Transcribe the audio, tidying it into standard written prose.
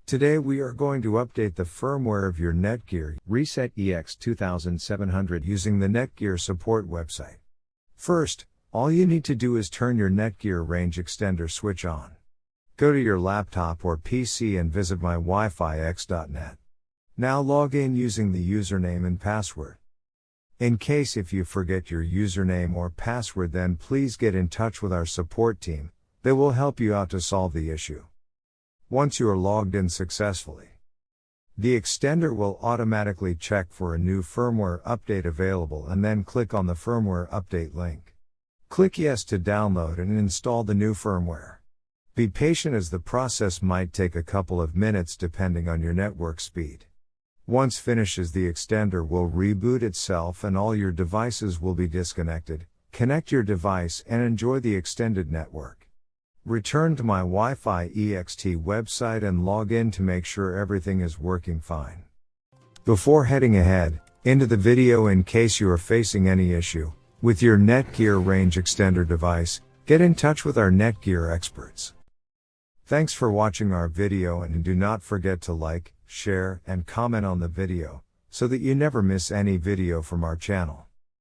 Today we are going to update the firmware of your Netgear Reset EX2700 using the Netgear support website. First, all you need to do is turn your Netgear Range Extender switch on. Go to your laptop or PC and visit mywifiX.net. Now log in using the username and password. In case if you forget your username or password, then please get in touch with our support team. They will help you out to solve the issue. Once you are logged in successfully, the extender will automatically check for a new firmware update available and then click on the firmware update link. Click yes to download and install the new firmware. Be patient as the process might take a couple of minutes depending on your network speed. Once finishes, the extender will reboot itself and all your devices will be disconnected. Connect your device and enjoy the extended network. Return to my Wi-Fi EXT website and log in to make sure everything is working fine. Before heading ahead into the video, in case you are facing any issue with your Netgear Range Extender device, get in touch with our Netgear experts. Thanks for watching our video, and do not forget to like, share, and comment on the video so that you never miss any video from our channel.